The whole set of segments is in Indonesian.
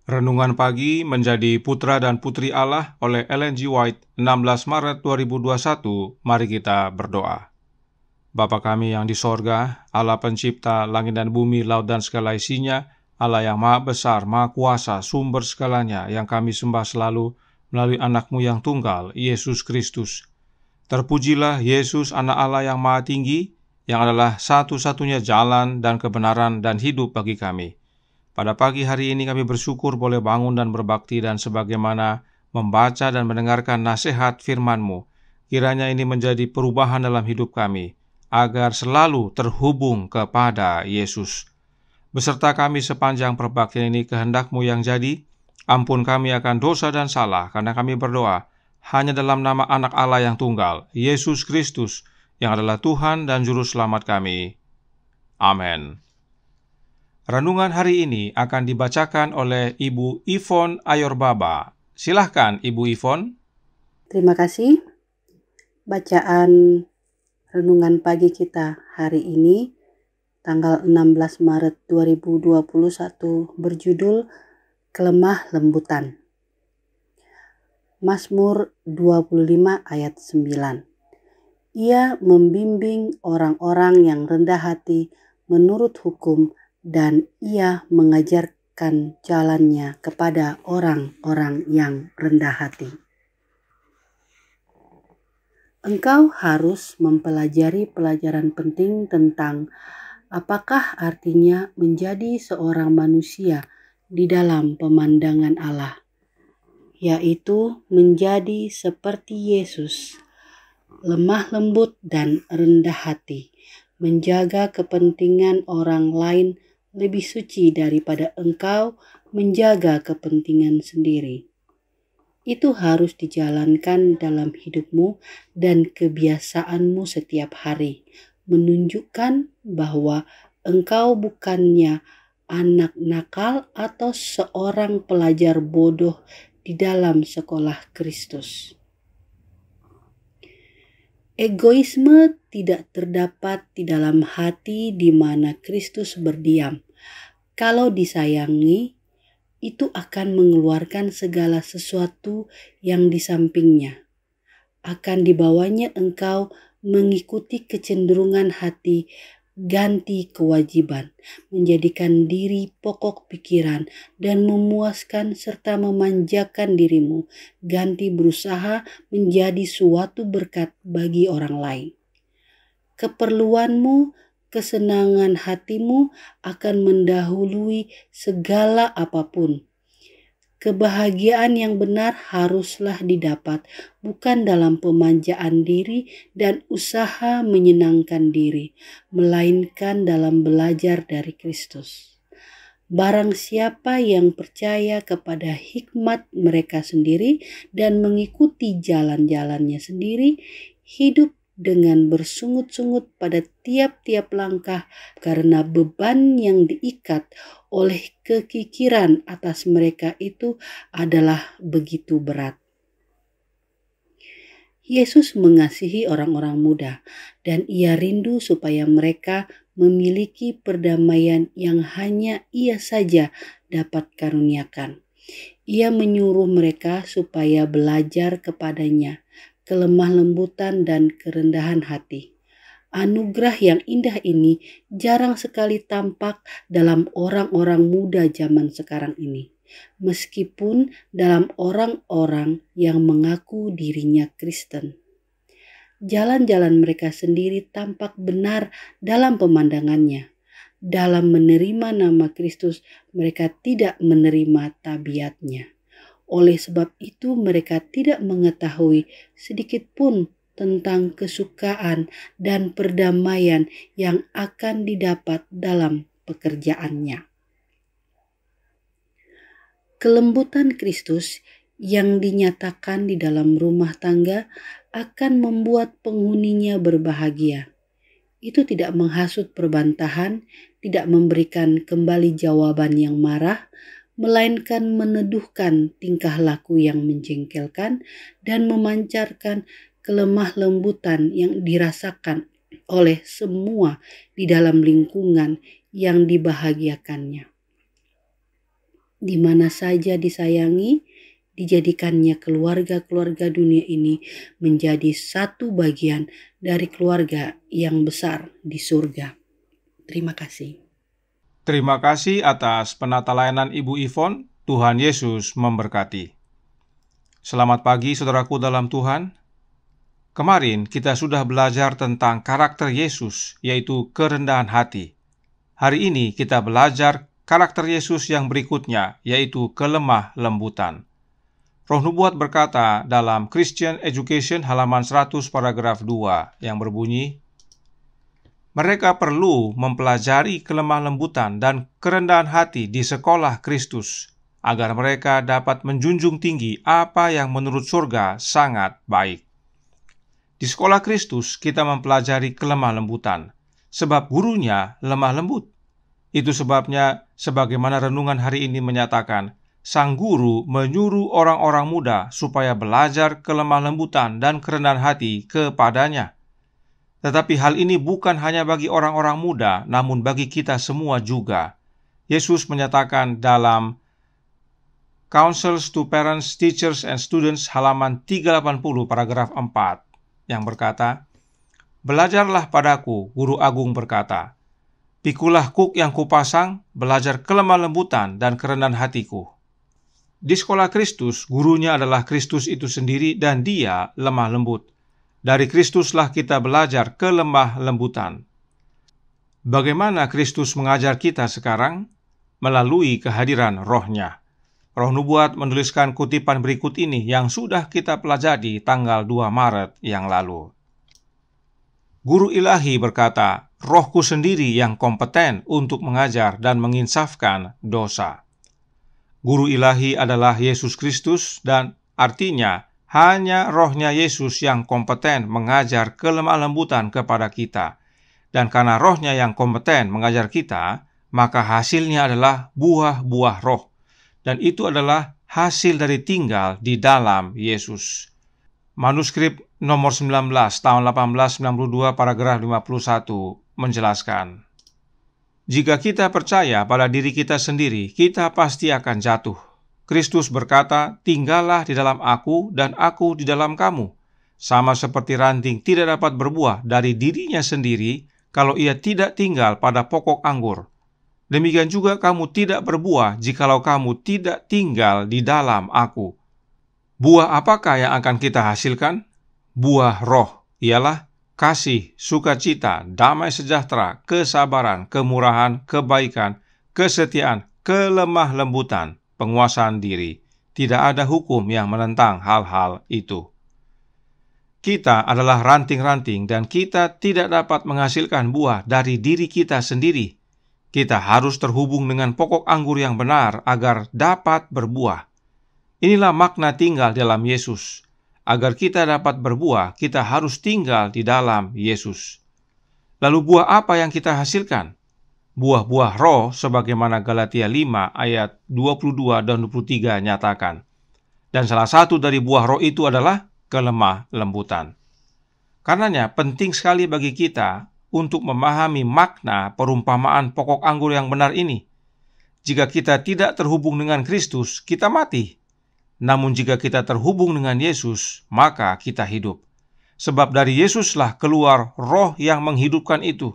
Renungan Pagi Menjadi Putra dan Putri Allah oleh Ellen G. White, 16 Maret 2021. Mari kita berdoa. Bapa kami yang di sorga, Allah pencipta langit dan bumi, laut dan segala isinya, Allah yang maha besar, maha kuasa, sumber segalanya, yang kami sembah selalu melalui anak-Mu yang tunggal, Yesus Kristus. Terpujilah Yesus, anak Allah yang maha tinggi, yang adalah satu-satunya jalan dan kebenaran dan hidup bagi kami. Pada pagi hari ini kami bersyukur boleh bangun dan berbakti dan sebagaimana membaca dan mendengarkan nasihat firman-Mu. Kiranya ini menjadi perubahan dalam hidup kami, agar selalu terhubung kepada Yesus. Beserta kami sepanjang perbaktian ini kehendak-Mu yang jadi, ampun kami akan dosa dan salah, karena kami berdoa hanya dalam nama anak Allah yang tunggal, Yesus Kristus, yang adalah Tuhan dan Juru Selamat kami. Amin. Renungan hari ini akan dibacakan oleh Ibu Yvonne Ayorbaba. Silahkan Ibu Yvonne. Terima kasih. Bacaan renungan pagi kita hari ini, tanggal 16 Maret 2021, berjudul Kelemah Lembutan. Mazmur 25 ayat 9. Ia membimbing orang-orang yang rendah hati menurut hukum, dan ia mengajarkan jalannya kepada orang-orang yang rendah hati. Engkau harus mempelajari pelajaran penting tentang apakah artinya menjadi seorang manusia di dalam pemandangan Allah, yaitu menjadi seperti Yesus, lemah lembut dan rendah hati, menjaga kepentingan orang lain lebih suci daripada engkau menjaga kepentingan sendiri. Itu harus dijalankan dalam hidupmu dan kebiasaanmu setiap hari, menunjukkan bahwa engkau bukannya anak nakal atau seorang pelajar bodoh di dalam sekolah Kristus. Egoisme tidak terdapat di dalam hati di mana Kristus berdiam. Kalau disayangi, itu akan mengeluarkan segala sesuatu yang di sampingnya. Akan dibawanya engkau mengikuti kecenderungan hati, ganti kewajiban, menjadikan diri pokok pikiran, dan memuaskan serta memanjakan dirimu, ganti berusaha menjadi suatu berkat bagi orang lain. Keperluanmu, kesenangan hatimu akan mendahului segala apapun. Kebahagiaan yang benar haruslah didapat bukan dalam pemanjaan diri dan usaha menyenangkan diri, melainkan dalam belajar dari Kristus. Barang siapa yang percaya kepada hikmat mereka sendiri dan mengikuti jalan-jalannya sendiri, hidup dengan bersungut-sungut pada tiap-tiap langkah karena beban yang diikat oleh kekikiran atas mereka itu adalah begitu berat. Yesus mengasihi orang-orang muda dan ia rindu supaya mereka memiliki perdamaian yang hanya ia saja dapat karuniakan. Ia menyuruh mereka supaya belajar kepadanya kelemah lembutan dan kerendahan hati. Anugerah yang indah ini jarang sekali tampak dalam orang-orang muda zaman sekarang ini, meskipun dalam orang-orang yang mengaku dirinya Kristen. Jalan-jalan mereka sendiri tampak benar dalam pemandangannya. Dalam menerima nama Kristus, mereka tidak menerima tabiatnya. Oleh sebab itu mereka tidak mengetahui sedikit pun tentang kesukaan dan perdamaian yang akan didapat dalam pekerjaannya. Kelembutan Kristus yang dinyatakan di dalam rumah tangga akan membuat penghuninya berbahagia. Itu tidak menghasut perbantahan, tidak memberikan kembali jawaban yang marah, melainkan meneduhkan tingkah laku yang menjengkelkan dan memancarkan kelemah lembutan yang dirasakan oleh semua di dalam lingkungan yang dibahagiakannya. di mana saja disayangi, dijadikannya keluarga-keluarga dunia ini menjadi satu bagian dari keluarga yang besar di surga. Terima kasih. Terima kasih atas penata layanan Ibu Ivon. Tuhan Yesus memberkati. Selamat pagi saudaraku dalam Tuhan. Kemarin kita sudah belajar tentang karakter Yesus, yaitu kerendahan hati. Hari ini kita belajar karakter Yesus yang berikutnya, yaitu kelemah lembutan. Roh Nubuat berkata dalam Christian Education halaman 100 paragraf 2 yang berbunyi, mereka perlu mempelajari kelemah lembutan dan kerendahan hati di sekolah Kristus, agar mereka dapat menjunjung tinggi apa yang menurut surga sangat baik. Di sekolah Kristus kita mempelajari kelemah lembutan, sebab gurunya lemah lembut. Itu sebabnya, sebagaimana renungan hari ini menyatakan, sang guru menyuruh orang-orang muda supaya belajar kelemah lembutan dan kerendahan hati kepadanya. Tetapi hal ini bukan hanya bagi orang-orang muda, namun bagi kita semua juga. Yesus menyatakan dalam Counsels to Parents, Teachers, and Students halaman 380 paragraf 4 yang berkata, belajarlah padaku, guru agung berkata, pikulah kuk yang kupasang, belajar kelemah lembutan dan kerendahan hatiku. Di sekolah Kristus, gurunya adalah Kristus itu sendiri dan dia lemah lembut. Dari Kristuslah kita belajar kelemah lembutan. Bagaimana Kristus mengajar kita sekarang? Melalui kehadiran Roh-Nya. Roh Nubuat menuliskan kutipan berikut ini yang sudah kita pelajari tanggal 2 Maret yang lalu. Guru ilahi berkata, Rohku sendiri yang kompeten untuk mengajar dan menginsafkan dosa. Guru ilahi adalah Yesus Kristus dan artinya hanya Roh-Nya Yesus yang kompeten mengajar kelemah lembutan kepada kita. Dan karena Roh-Nya yang kompeten mengajar kita, maka hasilnya adalah buah-buah roh. Dan itu adalah hasil dari tinggal di dalam Yesus. Manuskrip nomor 19 tahun 1892 paragraf 51 menjelaskan, jika kita percaya pada diri kita sendiri, kita pasti akan jatuh. Kristus berkata, tinggallah di dalam aku dan aku di dalam kamu. Sama seperti ranting tidak dapat berbuah dari dirinya sendiri kalau ia tidak tinggal pada pokok anggur. Demikian juga kamu tidak berbuah jikalau kamu tidak tinggal di dalam aku. Buah apakah yang akan kita hasilkan? Buah roh, ialah kasih, sukacita, damai sejahtera, kesabaran, kemurahan, kebaikan, kesetiaan, kelemah lembutan, penguasaan diri. Tidak ada hukum yang menentang hal-hal itu. Kita adalah ranting-ranting dan kita tidak dapat menghasilkan buah dari diri kita sendiri. Kita harus terhubung dengan pokok anggur yang benar agar dapat berbuah. Inilah makna tinggal dalam Yesus. Agar kita dapat berbuah, kita harus tinggal di dalam Yesus. Lalu buah apa yang kita hasilkan? Buah-buah roh sebagaimana Galatia 5 ayat 22 dan 23 nyatakan. Dan salah satu dari buah roh itu adalah kelemah lembutan. Karenanya penting sekali bagi kita untuk memahami makna perumpamaan pokok anggur yang benar ini. Jika kita tidak terhubung dengan Kristus, kita mati. Namun jika kita terhubung dengan Yesus, maka kita hidup. Sebab dari Yesuslah keluar roh yang menghidupkan itu,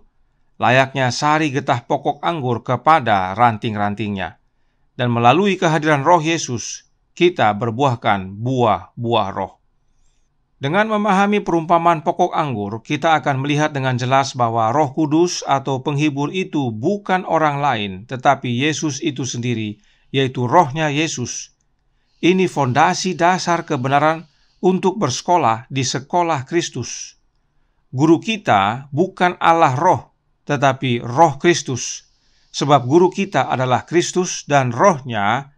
layaknya sari getah pokok anggur kepada ranting-rantingnya. Dan melalui kehadiran roh Yesus, kita berbuahkan buah-buah roh. Dengan memahami perumpamaan pokok anggur, kita akan melihat dengan jelas bahwa Roh Kudus atau penghibur itu bukan orang lain, tetapi Yesus itu sendiri, yaitu Roh-Nya Yesus. Ini fondasi dasar kebenaran untuk bersekolah di sekolah Kristus. Guru kita bukan Allah Roh, tetapi Roh Kristus. Sebab guru kita adalah Kristus dan Roh-Nya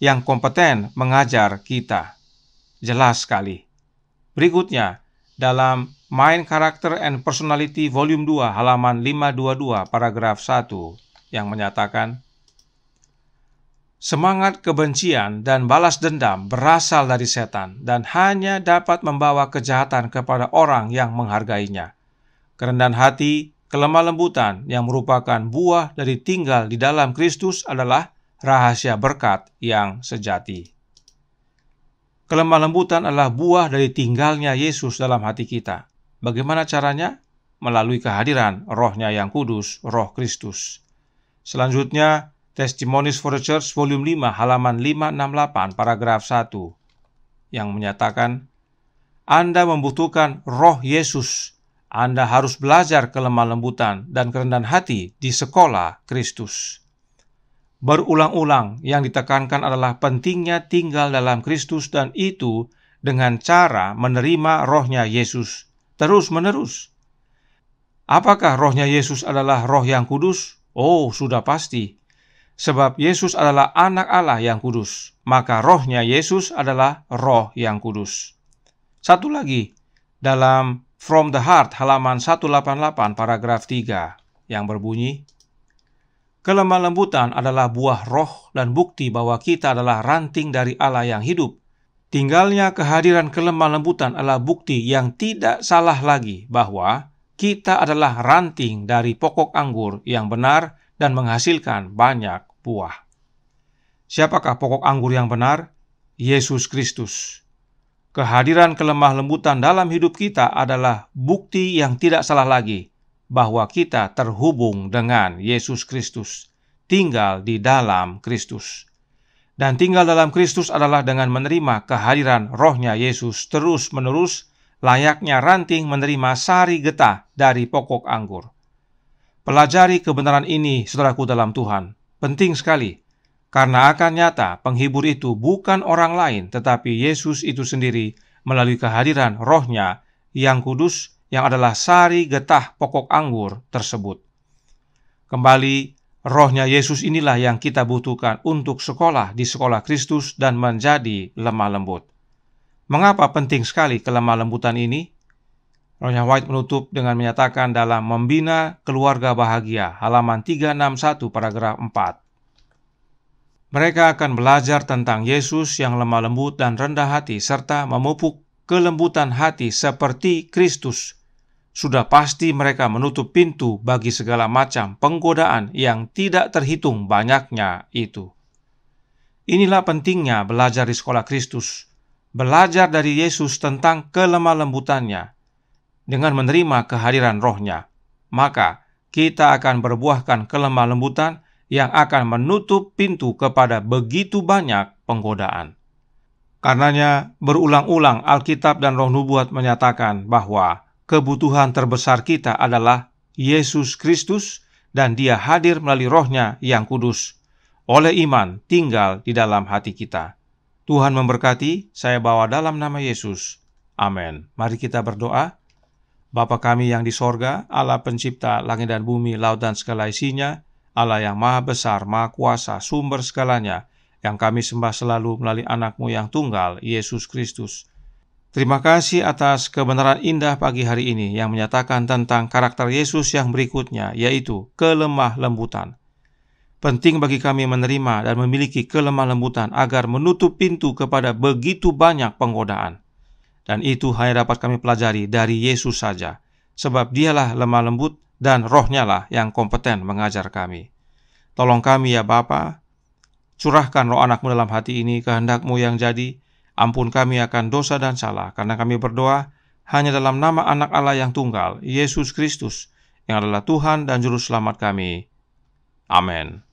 yang kompeten mengajar kita. Jelas sekali. Berikutnya, dalam Mind, Character, and Personality Volume 2 halaman 522 paragraf 1 yang menyatakan, semangat kebencian dan balas dendam berasal dari setan dan hanya dapat membawa kejahatan kepada orang yang menghargainya. Kerendahan hati, kelemah lembutan yang merupakan buah dari tinggal di dalam Kristus adalah rahasia berkat yang sejati. Kelemah lembutan adalah buah dari tinggalnya Yesus dalam hati kita. Bagaimana caranya? Melalui kehadiran Roh-Nya yang kudus, Roh Kristus. Selanjutnya, Testimonies for the Church volume 5 halaman 568 paragraf 1 yang menyatakan, Anda membutuhkan Roh Yesus. Anda harus belajar kelemah lembutan dan kerendahan hati di sekolah Kristus. Berulang-ulang yang ditekankan adalah pentingnya tinggal dalam Kristus, dan itu dengan cara menerima Roh-Nya Yesus terus-menerus. Apakah Roh-Nya Yesus adalah Roh yang kudus? Oh, sudah pasti. Sebab Yesus adalah anak Allah yang kudus, maka Roh-Nya Yesus adalah Roh yang kudus. Satu lagi, dalam From the Heart halaman 188 paragraf 3 yang berbunyi, kelemah lembutan adalah buah roh dan bukti bahwa kita adalah ranting dari Allah yang hidup. Tinggalnya kehadiran kelemah lembutan adalah bukti yang tidak salah lagi bahwa kita adalah ranting dari pokok anggur yang benar dan menghasilkan banyak buah. Siapakah pokok anggur yang benar? Yesus Kristus. Kehadiran kelemah lembutan dalam hidup kita adalah bukti yang tidak salah lagi bahwa kita terhubung dengan Yesus Kristus, tinggal di dalam Kristus. Dan tinggal dalam Kristus adalah dengan menerima kehadiran Roh-Nya Yesus terus-menerus, layaknya ranting menerima sari getah dari pokok anggur. Pelajari kebenaran ini, saudaraku dalam Tuhan. Penting sekali, karena akan nyata penghibur itu bukan orang lain, tetapi Yesus itu sendiri melalui kehadiran Roh-Nya yang kudus, yang adalah sari getah pokok anggur tersebut. Kembali, Roh-Nya Yesus inilah yang kita butuhkan untuk sekolah di sekolah Kristus dan menjadi lemah lembut. Mengapa penting sekali kelemah lembutan ini? Roh-Nya White menutup dengan menyatakan dalam Membina Keluarga Bahagia, halaman 361 paragraf 4. Mereka akan belajar tentang Yesus yang lemah lembut dan rendah hati, serta memupuk kelembutan hati seperti Kristus. Sudah pasti mereka menutup pintu bagi segala macam penggodaan yang tidak terhitung banyaknya itu. Inilah pentingnya belajar di sekolah Kristus. Belajar dari Yesus tentang kelemah lembutannya. Dengan menerima kehadiran Roh-Nya, maka kita akan berbuahkan kelemah lembutan yang akan menutup pintu kepada begitu banyak penggodaan. Karenanya, berulang-ulang Alkitab dan Roh Nubuat menyatakan bahwa kebutuhan terbesar kita adalah Yesus Kristus, dan Dia hadir melalui Roh-Nya yang kudus. Oleh iman tinggal di dalam hati kita. Tuhan memberkati. Saya bawa dalam nama Yesus. Amin. Mari kita berdoa. Bapa kami yang di sorga, Allah pencipta langit dan bumi, laut dan segala isinya, Allah yang maha besar, maha kuasa, sumber segalanya, yang kami sembah selalu melalui anak-Mu yang tunggal, Yesus Kristus. Terima kasih atas kebenaran indah pagi hari ini yang menyatakan tentang karakter Yesus yang berikutnya, yaitu kelemah lembutan. Penting bagi kami menerima dan memiliki kelemah lembutan agar menutup pintu kepada begitu banyak penggodaan. Dan itu hanya dapat kami pelajari dari Yesus saja, sebab Dialah lemah lembut dan Roh-Nya lah yang kompeten mengajar kami. Tolong kami ya Bapa, curahkan roh anak-Mu dalam hati ini, kehendak-Mu yang jadi. Ampun kami akan dosa dan salah, karena kami berdoa hanya dalam nama anak Allah yang tunggal, Yesus Kristus, yang adalah Tuhan dan Juru Selamat kami. Amin.